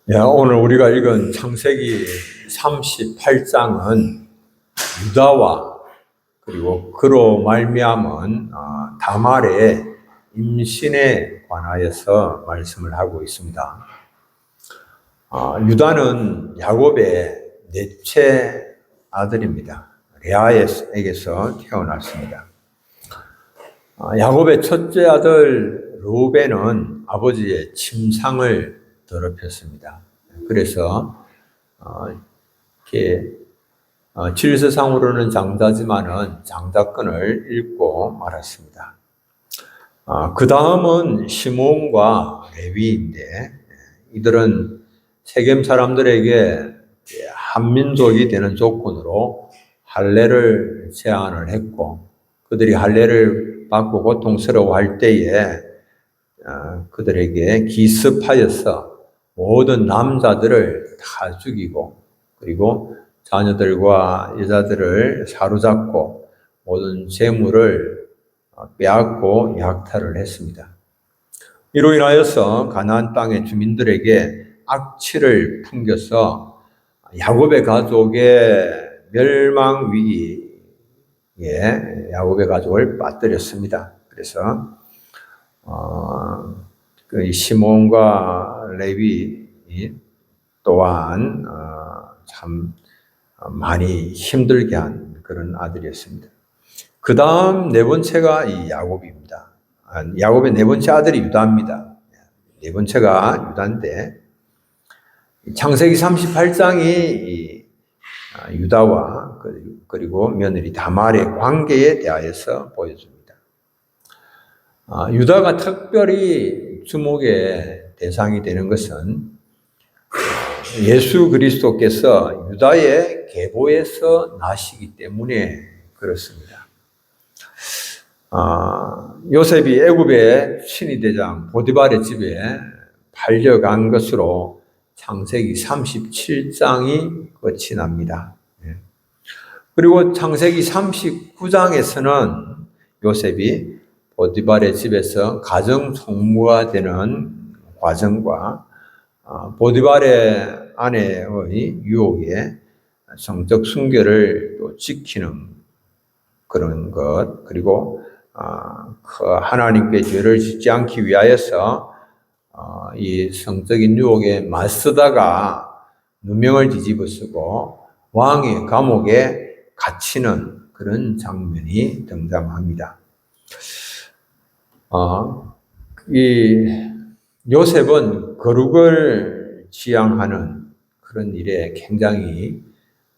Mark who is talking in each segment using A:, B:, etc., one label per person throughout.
A: 오늘 우리가 읽은 창세기 38장은 유다와 그리고 그로 말미암은 다말의 임신에 관하여서 말씀을 하고 있습니다. 유다는 야곱의 넷째 아들입니다. 레아에게서 태어났습니다. 야곱의 첫째 아들 루벤은 아버지의 침상을 더럽혔습니다. 그래서 이렇게 질서상으로는 장자지만은 장자권을 잃고 말았습니다. 그 다음은 시므온과 레위인데 이들은 세겜 사람들에게 한민족이 되는 조건으로 할례를 제안을 했고 그들이 할례를 받고 고통스러워할 때에 그들에게 기습하여서 모든 남자들을 다 죽이고 그리고 자녀들과 여자들을 사로잡고 모든 재물을 빼앗고 약탈을 했습니다. 이로 인하여서 가나안 땅의 주민들에게 악취를 풍겨서 야곱의 가족의 멸망 위기에 야곱의 가족을 빠뜨렸습니다. 그래서 그 시몬과 레위 또한 참 많이 힘들게 한 그런 아들이었습니다. 그 다음 네 번째가 이 야곱입니다. 야곱의 네 번째 아들이 유다입니다. 네 번째가 유다인데 창세기 38장이 유다와 그리고 며느리 다말의 관계에 대하여서 보여줍니다. 유다가 특별히 주목의 대상이 되는 것은 예수 그리스도께서 유다의 계보에서 나시기 때문에 그렇습니다. 요셉이 애굽의 친위대장 보디발의 집에 팔려간 것으로 창세기 37장이 끝이 납니다. 그리고 창세기 39장에서는 요셉이 보디발의 집에서 가정 총무가 되는 과정과 보디발의 아내의 유혹에 성적 순결을 또 지키는 그런 것, 그리고 하나님께 죄를 짓지 않기 위하여서 이 성적인 유혹에 맞서다가 누명을 뒤집어쓰고 왕의 감옥에 갇히는 그런 장면이 등장합니다. 이 요셉은 거룩을 지향하는 그런 일에 굉장히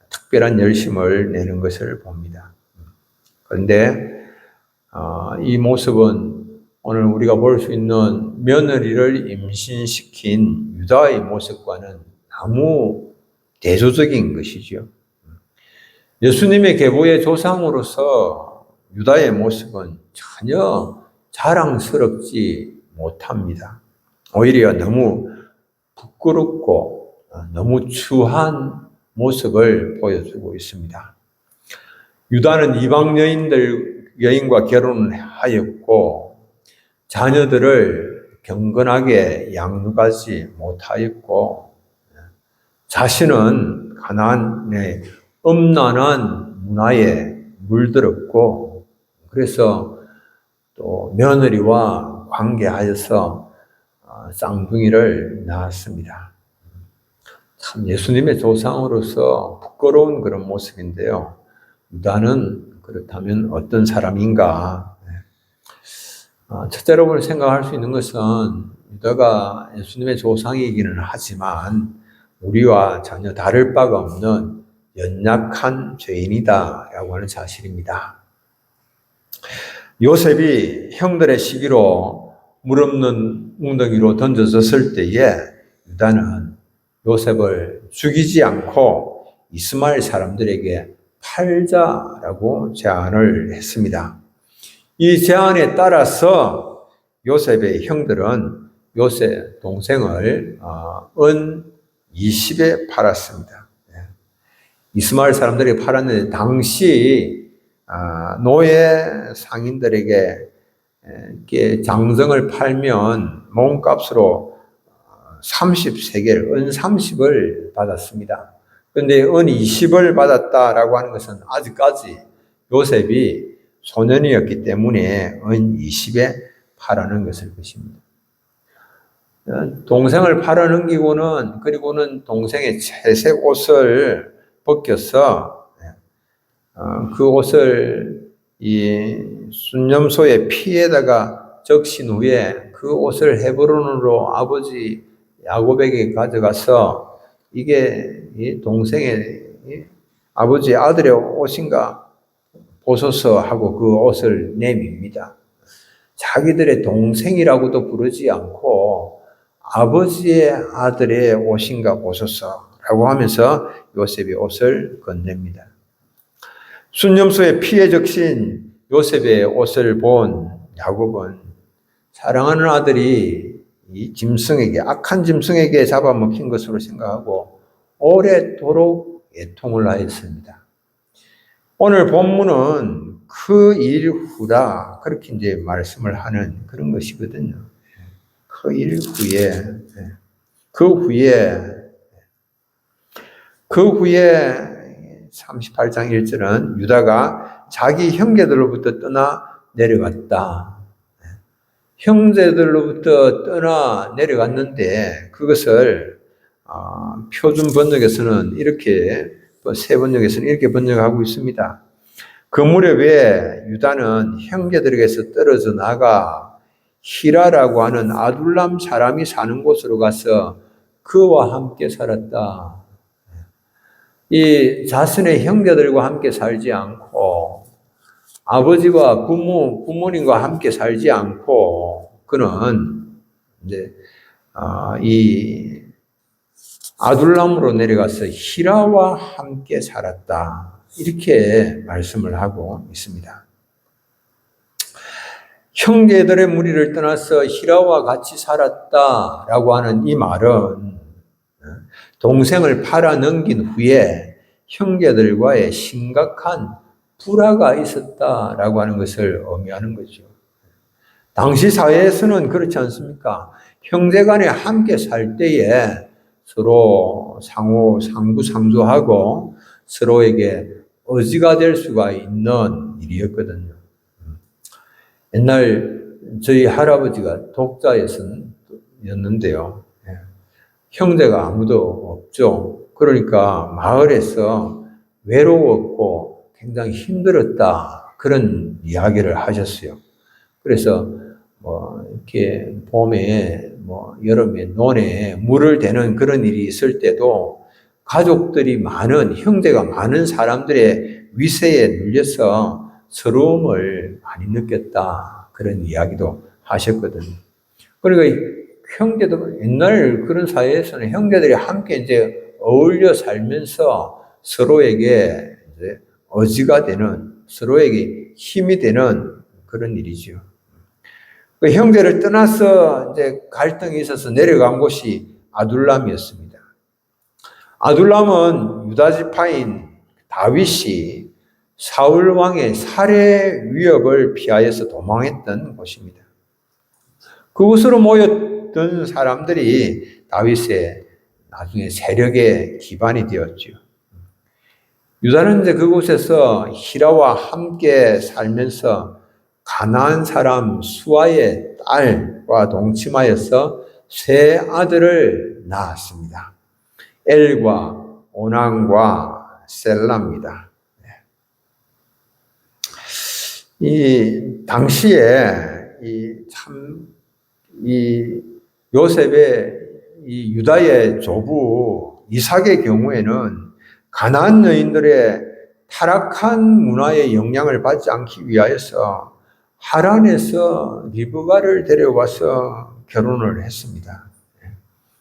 A: 특별한 열심을 내는 것을 봅니다. 그런데 이 모습은 오늘 우리가 볼 수 있는 며느리를 임신시킨 유다의 모습과는 너무 대조적인 것이죠. 예수님의 계보의 조상으로서 유다의 모습은 전혀 자랑스럽지 못합니다. 오히려 너무 부끄럽고 너무 추한 모습을 보여주고 있습니다. 유다는 이방 여인과 결혼을 하였고 자녀들을 경건하게 양육하지 못하였고 자신은 가나안의 음란한 문화에 물들었고 그래서 또 며느리와 관계하여서 쌍둥이를 낳았습니다. 참 예수님의 조상으로서 부끄러운 그런 모습인데요. 유다는 그렇다면 어떤 사람인가? 첫째로 생각할 수 있는 것은 유다가 예수님의 조상이기는 하지만 우리와 전혀 다를 바가 없는 연약한 죄인이다라고 하는 사실입니다. 요셉이 형들의 시기로 물 없는 웅덩이로 던져졌을 때에 유다는 요셉을 죽이지 않고 이스마엘 사람들에게 팔자라고 제안을 했습니다. 이 제안에 따라서 요셉의 형들은 요셉 동생을 은 20에 팔았습니다. 이스마엘 사람들이 팔았는데 당시 노예 상인들에게 장정을 팔면 몸값으로 30세겔, 은 30을 받았습니다. 그런데 은 20을 받았다라고 하는 것은 아직까지 요셉이 소년이었기 때문에 은 20에 팔아는 것일 것입니다. 동생을 팔아넘기고는, 그리고는 동생의 채색 옷을 벗겨서 그 옷을 이 순념소의 피에다가 적신 후에 그 옷을 헤브론으로 아버지 야곱에게 가져가서 이게 이 동생의 아버지 아들의 옷인가 보소서 하고 그 옷을 내밉니다. 자기들의 동생이라고도 부르지 않고 아버지의 아들의 옷인가 보소서라고 하면서 요셉의 옷을 건넵니다. 순념소의 피에 적신 요셉의 옷을 본 야곱은 사랑하는 아들이 이 짐승에게, 악한 짐승에게 잡아먹힌 것으로 생각하고 오래도록 애통을 하였습니다. 오늘 본문은 그 일 후라 그렇게 이제 말씀을 하는 그런 것이거든요. 그 일 후에, 그 후에 38장 1절은 유다가 자기 형제들로부터 떠나 내려갔다. 형제들로부터 떠나 내려갔는데 그것을 표준 번역에서는 이렇게, 새 번역에서는 이렇게 번역하고 있습니다. 그 무렵에 유다는 형제들에게서 떨어져 나가 히라라고 하는 아둘람 사람이 사는 곳으로 가서 그와 함께 살았다. 이 자신의 형제들과 함께 살지 않고 아버지와 부모님과 함께 살지 않고 그는 이제 이 아둘람으로 내려가서 히라와 함께 살았다. 이렇게 말씀을 하고 있습니다. 형제들의 무리를 떠나서 히라와 같이 살았다라고 하는 이 말은 동생을 팔아 넘긴 후에 형제들과의 심각한 불화가 있었다라고 하는 것을 의미하는 거죠. 당시 사회에서는 그렇지 않습니까? 형제간에 함께 살 때에 서로 상부상조하고 서로에게 의지가 될 수가 있는 일이었거든요. 옛날 저희 할아버지가 독자였는데요. 형제가 아무도 없죠. 그러니까 마을에서 외로웠고 굉장히 힘들었다. 그런 이야기를 하셨어요. 그래서 이렇게 봄에 여름에 논에 물을 대는 그런 일이 있을 때도 가족들이 많은, 형제가 많은 사람들의 위세에 눌려서 서러움을 많이 느꼈다. 그런 이야기도 하셨거든요. 그러니까 형제들, 옛날 그런 사회에서는 형제들이 함께 이제 어울려 살면서 서로에게 이제 의지가 되는, 서로에게 힘이 되는 그런 일이죠. 그 형제를 떠나서 이제 갈등이 있어서 내려간 곳이 아둘람이었습니다. 아둘람은 유다 지파인 다윗이 사울 왕의 살해 위협을 피하여서 도망했던 곳입니다. 그곳으로 모였던 사람들이 다윗의 나중에 세력의 기반이 되었죠. 유다는 이제 그곳에서 히라와 함께 살면서 가나안 사람 수아의 딸과 동침하여서 세 아들을 낳았습니다. 엘과 오난과 셀라입니다. 이 당시에 이 요셉의 이 유다의 조부 이삭의 경우에는 가나안 여인들의 타락한 문화의 영향을 받지 않기 위하여서 하란에서 리브가를 데려와서 결혼을 했습니다.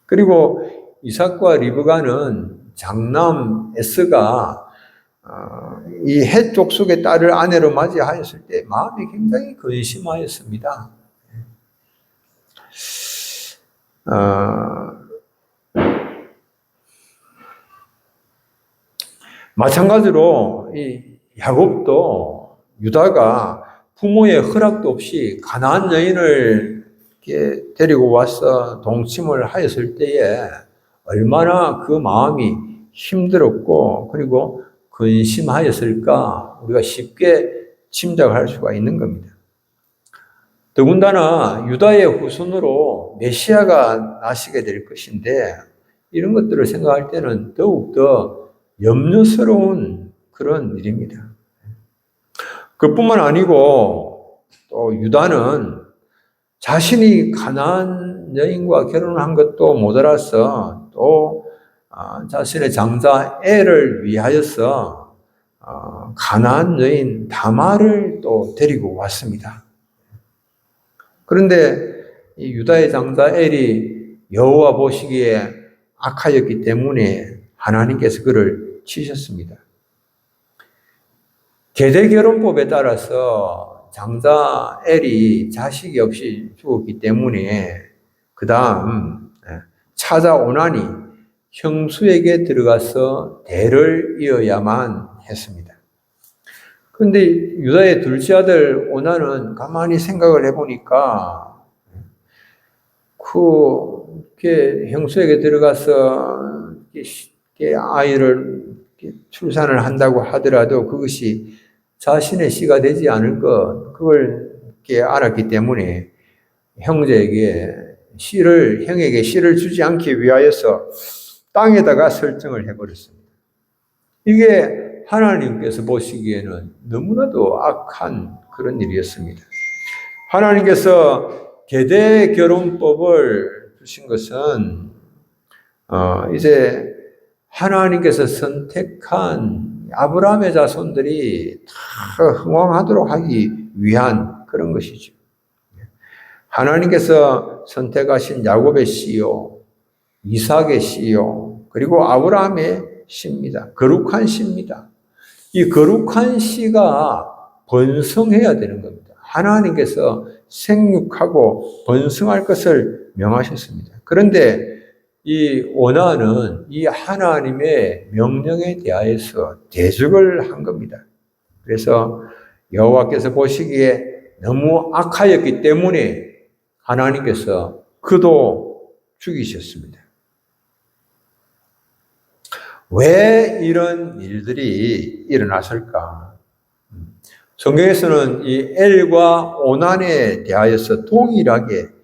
A: 그리고 이삭과 리브가는 장남 에스가 이 헷 족속의 딸을 아내로 맞이하였을 때 마음이 굉장히 근심하였습니다. 마찬가지로 이 야곱도 유다가 부모의 허락도 없이 가나안 여인을 이렇게 데리고 와서 동침을 하였을 때에 얼마나 그 마음이 힘들었고 그리고 근심하였을까 우리가 쉽게 짐작할 수가 있는 겁니다. 더군다나 유다의 후손으로 메시아가 나시게 될 것인데 이런 것들을 생각할 때는 더욱더 염려스러운 그런 일입니다. 그뿐만 아니고 또 유다는 자신이 가나안 여인과 결혼한 것도 모자라서 또 자신의 장자 엘을 위하여서 가나안 여인 다말을 또 데리고 왔습니다. 그런데 이 유다의 장자 엘이 여호와 보시기에 악하였기 때문에 하나님께서 그를 치셨습니다. 계대결혼법에 따라서 장자 엘이 자식이 없이 죽었기 때문에 그 다음 찾아오나니 형수에게 들어가서 대를 이어야만 했습니다. 그런데 유다의 둘째 아들 오나는 가만히 생각을 해보니까 그렇게 형수에게 들어가서 아이를 출산을 한다고 하더라도 그것이 자신의 씨가 되지 않을 것, 그걸 알았기 때문에 형에게 씨를 주지 않기 위하여서 땅에다가 설정을 해버렸습니다. 이게 하나님께서 보시기에는 너무나도 악한 그런 일이었습니다. 하나님께서 계대 결혼법을 주신 것은 이제 하나님께서 선택한 아브라함의 자손들이 다 흥왕하도록 하기 위한 그런 것이죠. 하나님께서 선택하신 야곱의 씨요, 이삭의 씨요, 그리고 아브라함의 씨입니다. 거룩한 씨입니다. 이 거룩한 씨가 번성해야 되는 겁니다. 하나님께서 생육하고 번성할 것을 명하셨습니다. 그런데 이 오나는 이 하나님의 명령에 대하여서 대적을 한 겁니다. 그래서 여호와께서 보시기에 너무 악하였기 때문에 하나님께서 그도 죽이셨습니다. 왜 이런 일들이 일어났을까? 성경에서는 이 엘과 오난에 대하여서 동일하게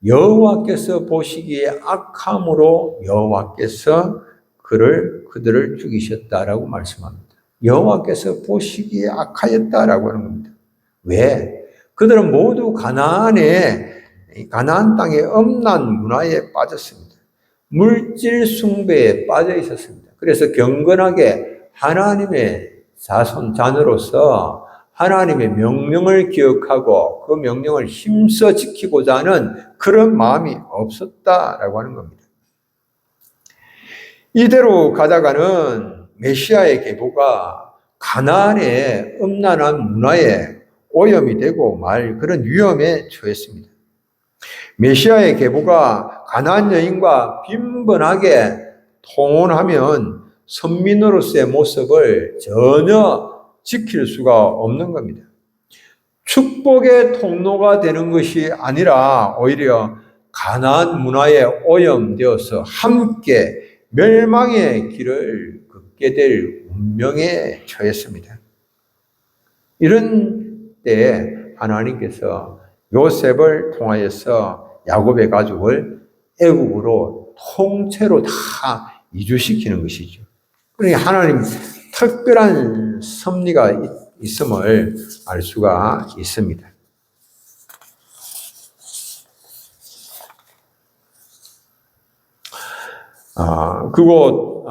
A: 여호와께서 보시기에 악함으로 여호와께서 그들을 죽이셨다라고 말씀합니다. 여호와께서 보시기에 악하였다라고 하는 겁니다. 왜? 그들은 모두 가나안 땅의 음란 문화에 빠졌습니다. 물질 숭배에 빠져 있었습니다. 그래서 경건하게 하나님의 자녀로서 하나님의 명령을 기억하고 그 명령을 힘써 지키고자 하는 그런 마음이 없었다라고 하는 겁니다. 이대로 가다가는 메시아의 계보가 가나안의 음란한 문화에 오염이 되고 말 그런 위험에 처했습니다. 메시아의 계보가 가나안 여인과 빈번하게 통혼하면 선민으로서의 모습을 전혀 지킬 수가 없는 겁니다. 축복의 통로가 되는 것이 아니라 오히려 가나안 문화에 오염되어서 함께 멸망의 길을 걷게 될 운명에 처했습니다. 이런 때에 하나님께서 요셉을 통하여서 야곱의 가족을 애국으로 통째로 다 이주시키는 것이죠. 그러니까 하나님 특별한 섭리가 있음을 알 수가 있습니다. 그곳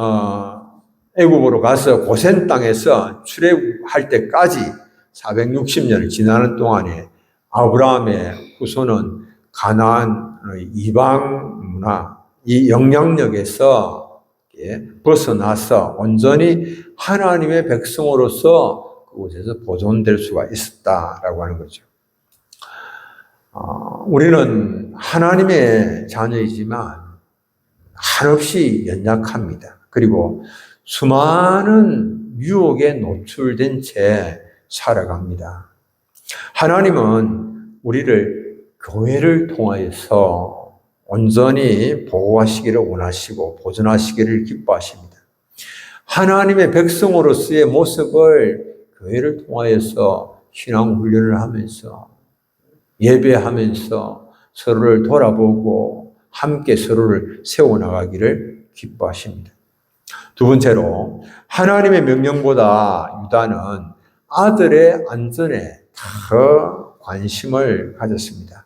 A: 애굽으로 가서 고센 땅에서 출애굽할 때까지 460년을 지나는 동안에 아브라함의 후손은 가나안의 이방 문화, 이 영향력에서 벗어나서 온전히 하나님의 백성으로서 그곳에서 보존될 수가 있었다라고 하는 거죠. 우리는 하나님의 자녀이지만 한없이 연약합니다. 그리고 수많은 유혹에 노출된 채 살아갑니다. 하나님은 우리를 교회를 통하여서 온전히 보호하시기를 원하시고 보존하시기를 기뻐하십니다. 하나님의 백성으로서의 모습을 교회를 통하여서 신앙훈련을 하면서 예배하면서 서로를 돌아보고 함께 서로를 세워나가기를 기뻐하십니다. 두 번째로 하나님의 명령보다 유다는 아들의 안전에 더 관심을 가졌습니다.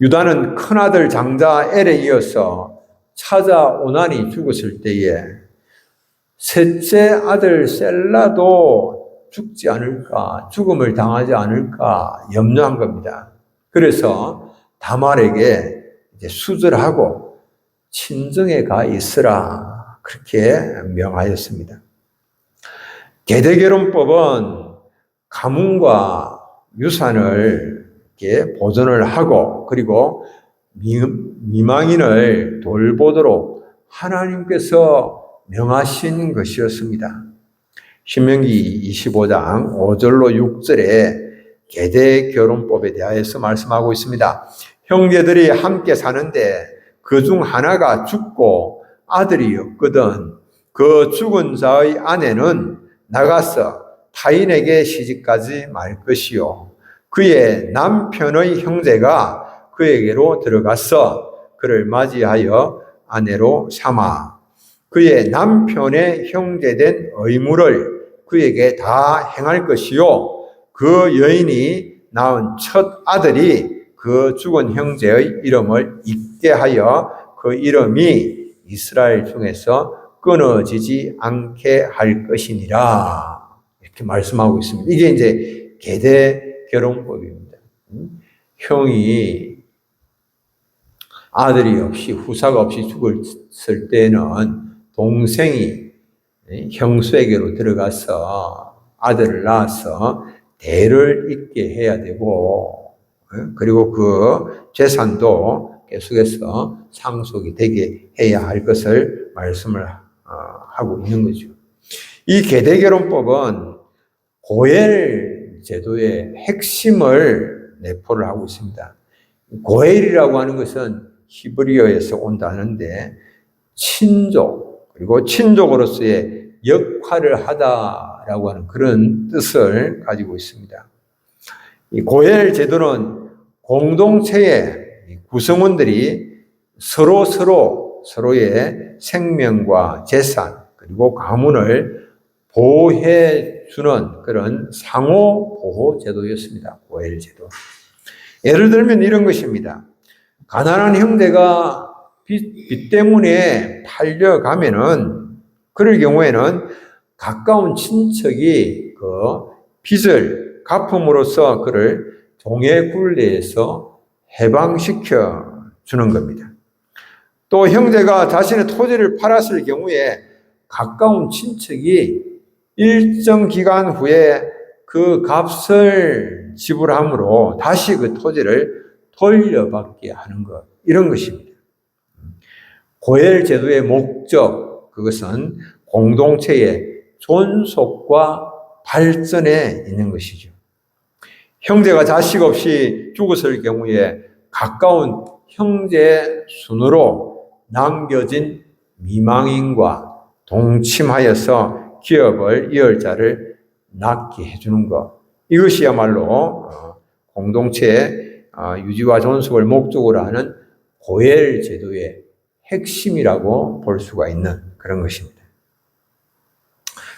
A: 유다는 큰아들 장자 엘에 이어서 차자 오난이 죽었을 때에 셋째 아들 셀라도 죽지 않을까, 죽음을 당하지 않을까 염려한 겁니다. 그래서 다말에게 이제 수절하고 친정에 가 있으라 그렇게 명하였습니다. 계대결혼법은 가문과 유산을 이렇게 보존을 하고 그리고 미망인을 돌보도록 하나님께서 명하신 것이었습니다. 신명기 25장 5절로 6절에 계대결혼법에 대하여서 말씀하고 있습니다. 형제들이 함께 사는데 그 중 하나가 죽고 아들이 없거든 그 죽은 자의 아내는 나가서 타인에게 시집가지 말 것이요 그의 남편의 형제가 그에게로 들어가서 그를 맞이하여 아내로 삼아 그의 남편의 형제된 의무를 그에게 다 행할 것이요 그 여인이 낳은 첫 아들이 그 죽은 형제의 이름을 잊게 하여 그 이름이 이스라엘 중에서 끊어지지 않게 할 것이니라 이렇게 말씀하고 있습니다. 이게 이제 계대결혼법입니다. 형이 아들이 없이 후사가 없이 죽었을 때는 동생이 형수에게로 들어가서 아들을 낳아서 대를 잇게 해야 되고 그리고 그 재산도 계속해서 상속이 되게 해야 할 것을 말씀을 하고 있는 거죠. 이 계대결혼법은 고엘 제도의 핵심을 내포를 하고 있습니다. 고엘이라고 하는 것은 히브리어에서 온 단어인데 친족 그리고 친족으로서의 역할을 하다라고 하는 그런 뜻을 가지고 있습니다. 이 고엘 제도는 공동체의 구성원들이 서로의 생명과 재산 그리고 가문을 보호해 주는 그런 상호 보호 제도였습니다. 고엘 제도. 예를 들면 이런 것입니다. 가난한 형제가 빚 때문에 팔려가면은 그럴 경우에는 가까운 친척이 그 빚을 갚음으로써 그를 종의 굴레에서 해방시켜 주는 겁니다. 또 형제가 자신의 토지를 팔았을 경우에 가까운 친척이 일정 기간 후에 그 값을 지불함으로 다시 그 토지를 돌려받게 하는 것, 이런 것입니다. 고엘 제도의 목적, 그것은 공동체의 존속과 발전에 있는 것이죠. 형제가 자식 없이 죽었을 경우에 가까운 형제 순으로 남겨진 미망인과 동침하여서 기업을 이을 자를 낳게 해주는 것. 이것이야말로 공동체의 유지와 존속을 목적으로 하는 고엘 제도의 핵심이라고 볼 수가 있는 그런 것입니다.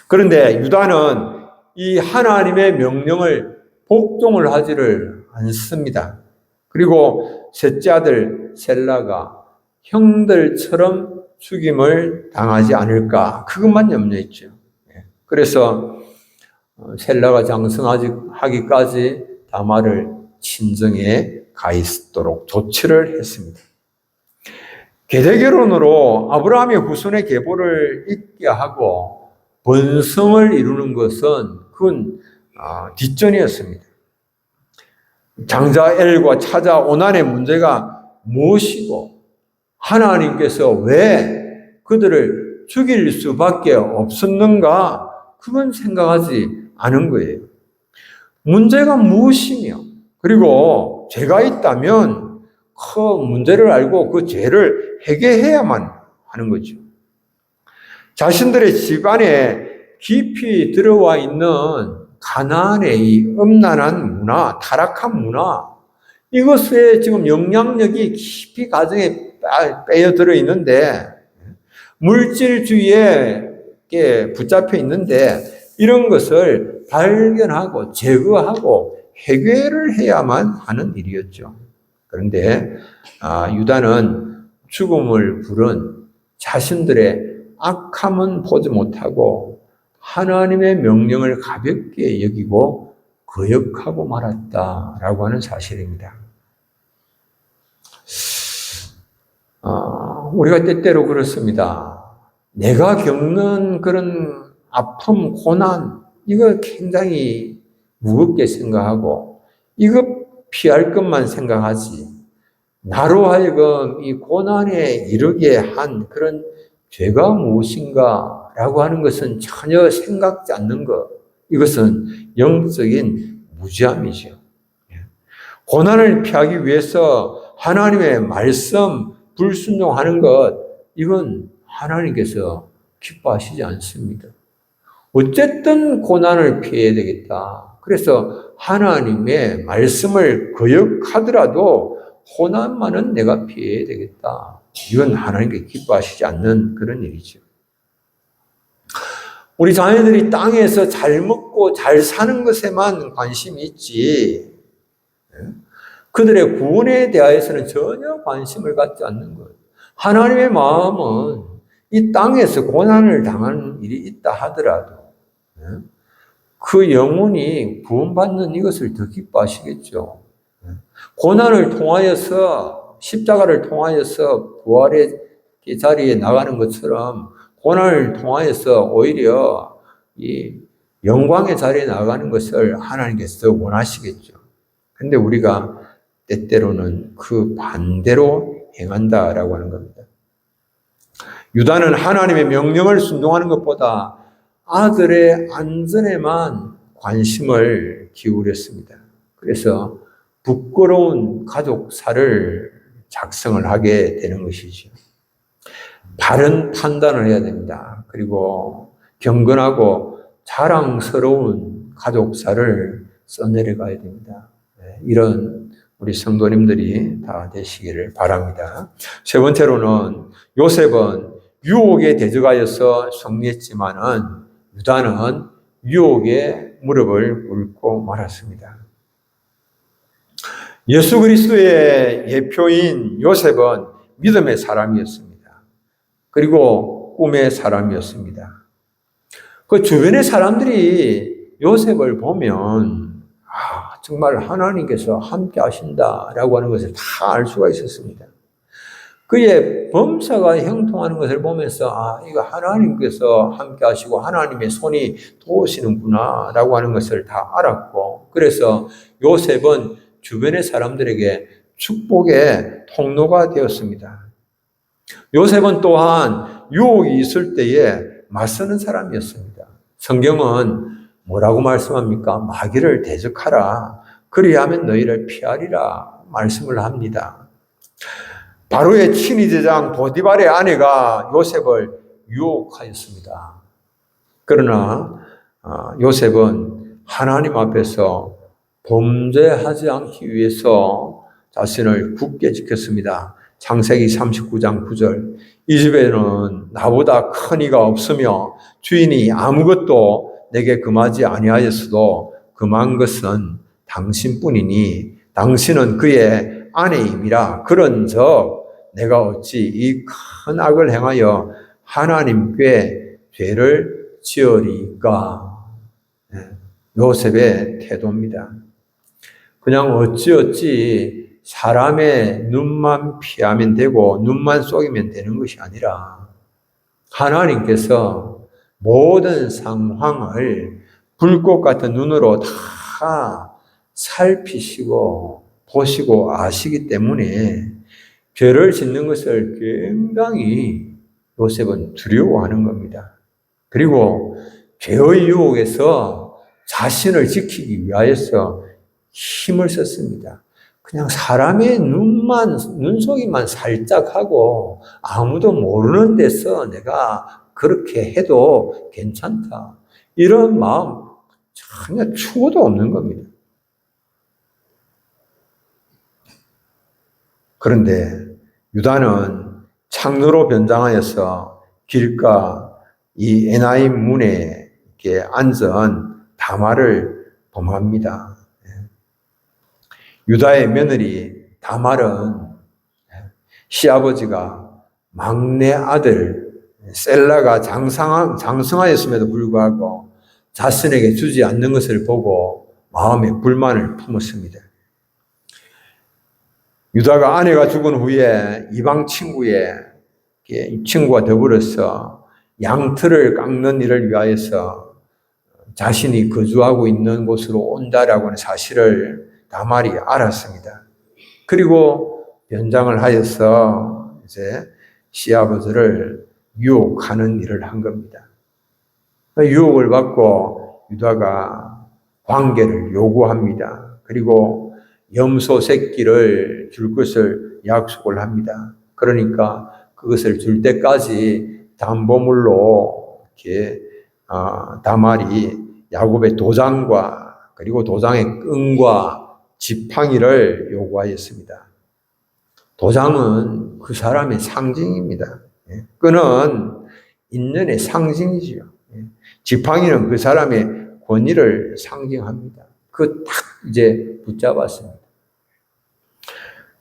A: 그런데 유다는 이 하나님의 명령을 복종을 하지를 않습니다. 그리고 셋째 아들 셀라가 형들처럼 죽임을 당하지 않을까 그것만 염려했죠. 그래서 셀라가 장성하기까지 다말을 친정에 가 있도록 조치를 했습니다. 계대결혼으로 아브라함의 후손의 계보를 잇게 하고 번성을 이루는 것은 그건 뒷전이었습니다. 장자 엘과 차자 오난의 문제가 무엇이고 하나님께서 왜 그들을 죽일 수밖에 없었는가 그건 생각하지 않은 거예요. 문제가 무엇이며 그리고 알고 죄가 있다면 그 문제를 알고 그 죄를 해결해야만 하는 거죠. 자신들의 집안에 깊이 들어와 있는 가나안의 이 음란한 문화, 타락한 문화, 이것에 지금 영향력이 깊이 가정에 빼어들어 있는데, 물질주의에 붙잡혀 있는데, 이런 것을 발견하고 제거하고 해결을 해야만 하는 일이었죠. 그런데 유다는 죽음을 부른 자신들의 악함은 보지 못하고 하나님의 명령을 가볍게 여기고 거역하고 말았다라고 하는 사실입니다. 우리가 때때로 그렇습니다. 내가 겪는 그런 아픔, 고난, 이거 굉장히 무겁게 생각하고 이거 피할 것만 생각하지, 나로 하여금 이 고난에 이르게 한 그런 죄가 무엇인가 라고 하는 것은 전혀 생각지 않는 것, 이것은 영적인 무지함이죠. 고난을 피하기 위해서 하나님의 말씀 불순종하는 것, 이건 하나님께서 기뻐하시지 않습니다. 어쨌든 고난을 피해야 되겠다. 그래서 하나님의 말씀을 거역하더라도 고난만은 내가 피해야 되겠다. 이건 하나님께 기뻐하시지 않는 그런 일이죠. 우리 자녀들이 땅에서 잘 먹고 잘 사는 것에만 관심이 있지, 그들의 구원에 대하여서는 전혀 관심을 갖지 않는 거예요. 하나님의 마음은 이 땅에서 고난을 당하는 일이 있다 하더라도 그 영혼이 구원받는 이것을 더 기뻐하시겠죠. 고난을 통하여서, 십자가를 통하여서 부활의 자리에 나가는 것처럼 고난을 통하여서 오히려 이 영광의 자리에 나가는 것을 하나님께서 원하시겠죠. 근데 우리가 때때로는 그 반대로 행한다라고 하는 겁니다. 유다는 하나님의 명령을 순종하는 것보다 아들의 안전에만 관심을 기울였습니다. 그래서 부끄러운 가족사를 작성을 하게 되는 것이죠. 바른 판단을 해야 됩니다. 그리고 경건하고 자랑스러운 가족사를 써내려가야 됩니다. 이런 우리 성도님들이 다 되시기를 바랍니다. 세 번째로는 요셉은 유혹에 대적하여서 승리했지만은 유다는 유혹에 무릎을 꿇고 말았습니다. 예수 그리스도의 예표인 요셉은 믿음의 사람이었습니다. 그리고 꿈의 사람이었습니다. 그 주변의 사람들이 요셉을 보면 정말 하나님께서 함께 하신다라고 하는 것을 다 알 수가 있었습니다. 그의 범사가 형통하는 것을 보면서 이거 하나님께서 함께 하시고 하나님의 손이 도우시는구나 라고 하는 것을 다 알았고, 그래서 요셉은 주변의 사람들에게 축복의 통로가 되었습니다. 요셉은 또한 유혹이 있을 때에 맞서는 사람이었습니다. 성경은 뭐라고 말씀합니까? 마귀를 대적하라. 그리하면 너희를 피하리라 말씀을 합니다. 바로의 친위제장 보디발의 아내가 요셉을 유혹하였습니다. 그러나 요셉은 하나님 앞에서 범죄하지 않기 위해서 자신을 굳게 지켰습니다. 창세기 39장 9절, 이 집에는 나보다 큰 이가 없으며 주인이 아무것도 내게 금하지 아니하였어도 금한 것은 당신뿐이니 당신은 그의 아내임이라. 그런즉 내가 어찌 이 큰 악을 행하여 하나님께 죄를 지으리까. 요셉의 태도입니다. 그냥 어찌 사람의 눈만 피하면 되고 눈만 쏘이면 되는 것이 아니라 하나님께서 모든 상황을 불꽃 같은 눈으로 다 살피시고 보시고 아시기 때문에 죄를 짓는 것을 굉장히 요셉은 두려워하는 겁니다. 그리고 죄의 유혹에서 자신을 지키기 위하여서 힘을 썼습니다. 그냥 사람의 눈속임만 살짝 하고 아무도 모르는 데서 내가 그렇게 해도 괜찮다. 이런 마음 전혀 추구도 없는 겁니다. 그런데 유다는 창녀로 변장하여서 길가 이 에나임 문에 이렇게 앉은 다말을 범합니다. 유다의 며느리 다말은 시아버지가 막내 아들 셀라가 장성하였음에도 불구하고 자신에게 주지 않는 것을 보고 마음에 불만을 품었습니다. 유다가 아내가 죽은 후에 이방 친구와 더불어서 양털을 깎는 일을 위하여서 자신이 거주하고 있는 곳으로 온다라고 하는 사실을 다말이 알았습니다. 그리고 변장을 하여서 이제 시아버지를 유혹하는 일을 한 겁니다. 유혹을 받고 유다가 관계를 요구합니다. 그리고 염소 새끼를 줄 것을 약속을 합니다. 그러니까 그것을 줄 때까지 담보물로 이렇게 다말이 야곱의 도장과 그리고 도장의 끈과 지팡이를 요구하였습니다. 도장은 그 사람의 상징입니다. 끈은 인연의 상징이지요. 지팡이는 그 사람의 권위를 상징합니다. 그 딱 이제 붙잡았습니다.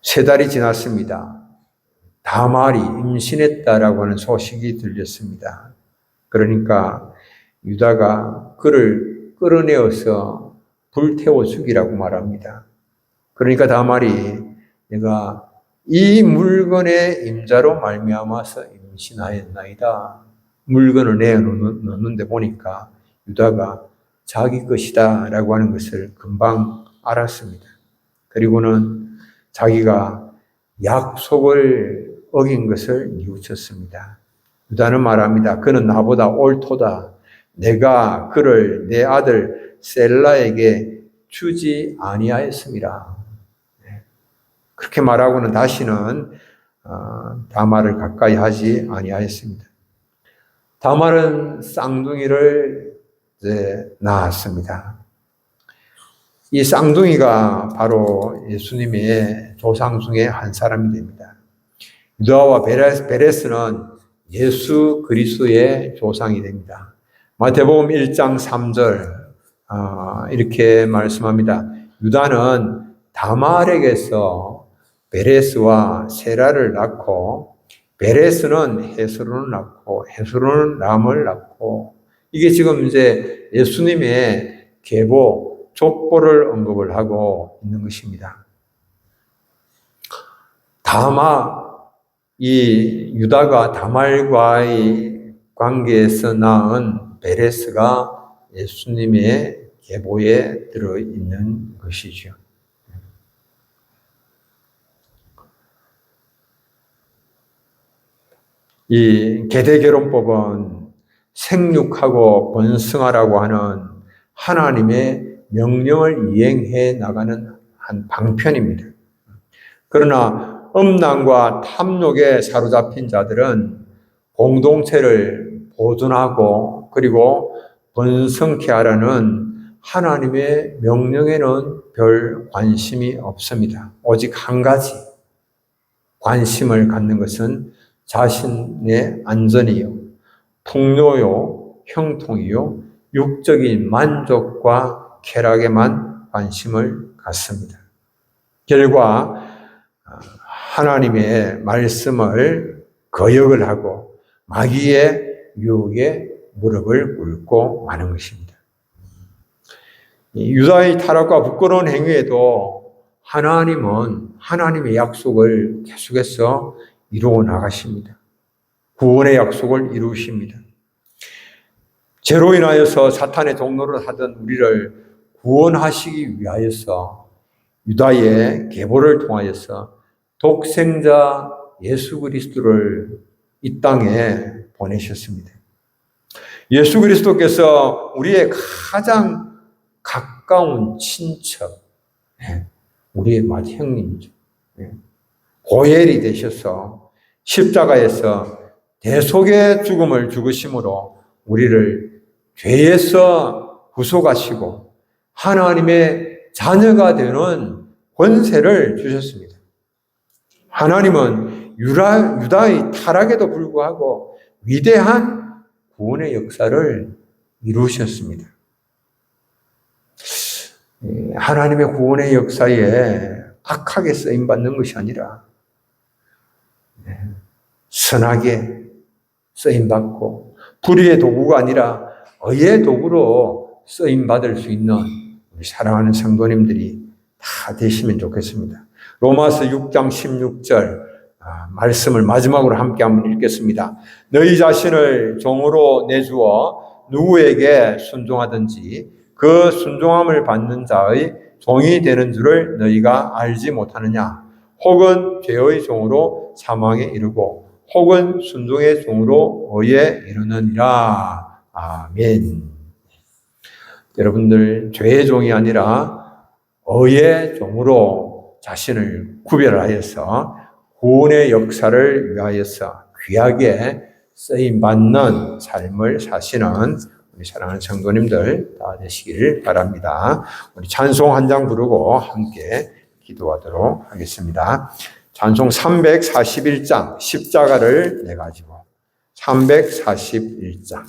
A: 3달이 지났습니다. 다말이 임신했다라고 하는 소식이 들렸습니다. 그러니까 유다가 그를 끌어내어서 불태워 죽이라고 말합니다. 그러니까 다말이 내가 이 물건의 임자로 말미암아서 임신하였나이다. 물건을 내어놓는데 보니까 유다가 자기 것이다 라고 하는 것을 금방 알았습니다. 그리고는 자기가 약속을 어긴 것을 뉘우쳤습니다. 유다는 말합니다. 그는 나보다 옳도다. 내가 그를 내 아들 셀라에게 주지 아니하였습니다. 그렇게 말하고는 다시는 다말을 가까이 하지 아니하였습니다. 다말은 쌍둥이를 낳았습니다. 이 쌍둥이가 바로 예수님의 조상 중에 한 사람이 됩니다. 유다와 베레스는 예수 그리스도의 조상이 됩니다. 마태복음 1장 3절 이렇게 말씀합니다. 유다는 다말에게서 베레스와 세라를 낳고 베레스는 헤스론을 낳고 헤스론은 람을 낳고 이게 지금 이제 예수님의 계보, 족보를 언급을 하고 있는 것입니다. 이 유다가 다말과의 관계에서 낳은 베레스가 예수님의 계보에 들어있는 것이죠. 이 계대결혼법은 생육하고 번성하라고 하는 하나님의 명령을 이행해 나가는 한 방편입니다. 그러나 음란과 탐욕에 사로잡힌 자들은 공동체를 보존하고 그리고 번성케 하라는 하나님의 명령에는 별 관심이 없습니다. 오직 한 가지 관심을 갖는 것은 자신의 안전이요, 풍요요, 형통이요, 육적인 만족과 쾌락에만 관심을 갖습니다. 결과 하나님의 말씀을 거역을 하고 마귀의 유혹에 무릎을 꿇고 마는 것입니다. 유다의 타락과 부끄러운 행위에도 하나님은 하나님의 약속을 계속해서 이루어 나가십니다. 구원의 약속을 이루십니다. 죄로 인하여서 사탄의 종노를 하던 우리를 구원하시기 위하여서 유다의 계보를 통하여서 독생자 예수 그리스도를 이 땅에 보내셨습니다. 예수 그리스도께서 우리의 가장 가까운 친척, 우리의 마지 형님이죠. 고엘이 되셔서 십자가에서 대속의 죽음을 죽으심으로 우리를 죄에서 구속하시고 하나님의 자녀가 되는 권세를 주셨습니다. 하나님은 유다의 타락에도 불구하고 위대한 구원의 역사를 이루셨습니다. 하나님의 구원의 역사에 악하게 쓰임받는 것이 아니라 선하게 쓰임받고 불의의 도구가 아니라 의의 도구로 쓰임받을 수 있는 우리 사랑하는 성도님들이 다 되시면 좋겠습니다. 로마서 6장 16절 말씀을 마지막으로 함께 한번 읽겠습니다. 너희 자신을 종으로 내주어 누구에게 순종하든지 그 순종함을 받는 자의 종이 되는 줄을 너희가 알지 못하느냐? 혹은 죄의 종으로 사망에 이르고 혹은 순종의 종으로 의에 이르느니라. 아멘. 여러분들 죄의 종이 아니라 의의 종으로 자신을 구별하여서 구원의 역사를 위하여서 귀하게 쓰임받는 삶을 사시는 우리 사랑하는 성도님들 다 되시길 바랍니다. 우리 찬송 한 장 부르고 함께 기도하도록 하겠습니다. 찬송 341장 십자가를 내 가지고 341장